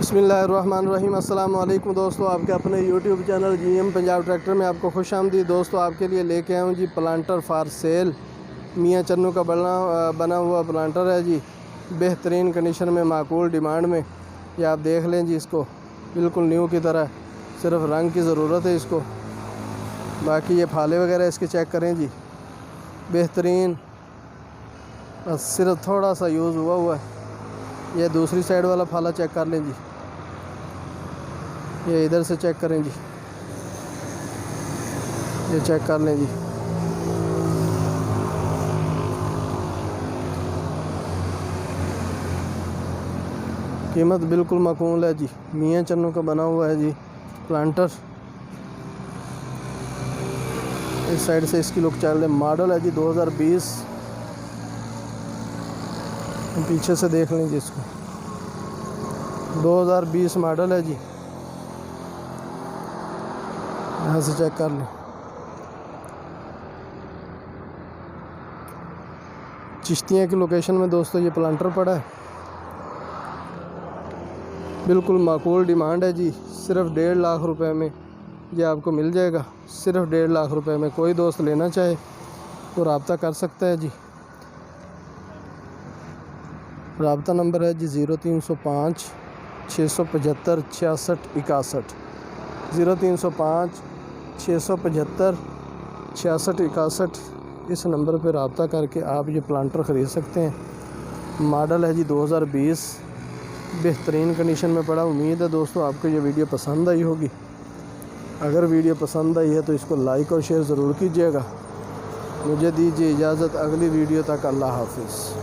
बिस्मिल्लाहिर्रहमानिर्रहीम। अस्सलाम वालेकुम दोस्तों, आपके अपने YouTube channel GM Punjab tractor में आपको खुशामदीद। दोस्तों आपके लिए लेके आया हूँ जी प्लांटर फॉर सेल। मियाँ चन्नू का बना हुआ प्लांटर है जी, बेहतरीन कंडीशन में, माकूल डिमांड में। ये आप देख लें जी, इसको बिल्कुल न्यू की तरह, सिर्फ रंग की ज़रूरत है इसको। बाकी ये फाले वगैरह इसके चेक करें जी, बेहतरीन, बस सिर्फ थोड़ा सा यूज़ हुआ है। ये दूसरी साइड वाला फाला चेक कर लें जी, ये इधर से चेक करें जी, ये चेक कर लें जी। कीमत बिल्कुल माकूल है जी, मियाँ चन्नू का बना हुआ है जी प्लांटर। इस साइड से इसकी लुक चल रही, मॉडल है जी 2020। पीछे से देख लें जी, इसको 2020 मॉडल है जी, यहाँ से चेक कर लें। चिश्तिया की लोकेशन में दोस्तों ये प्लांटर पड़ा है, बिल्कुल माकूल डिमांड है जी। सिर्फ 1.5 लाख रुपए में ये आपको मिल जाएगा, सिर्फ 1.5 लाख रुपए में। कोई दोस्त लेना चाहे तो रब्ता कर सकता है जी। रब्ता नंबर है जी 0305 675 66 61, 0305 675 66 61। इस नंबर पर रब्ता करके आप ये प्लांटर ख़रीद सकते हैं। मॉडल है जी 2020, बेहतरीन कंडीशन में पड़ा। उम्मीद है दोस्तों आपको ये वीडियो पसंद आई होगी। अगर वीडियो पसंद आई है तो इसको लाइक और शेयर ज़रूर कीजिएगा। मुझे दीजिए इजाज़त, अगली वीडियो तक। अल्लाह हाफिज़।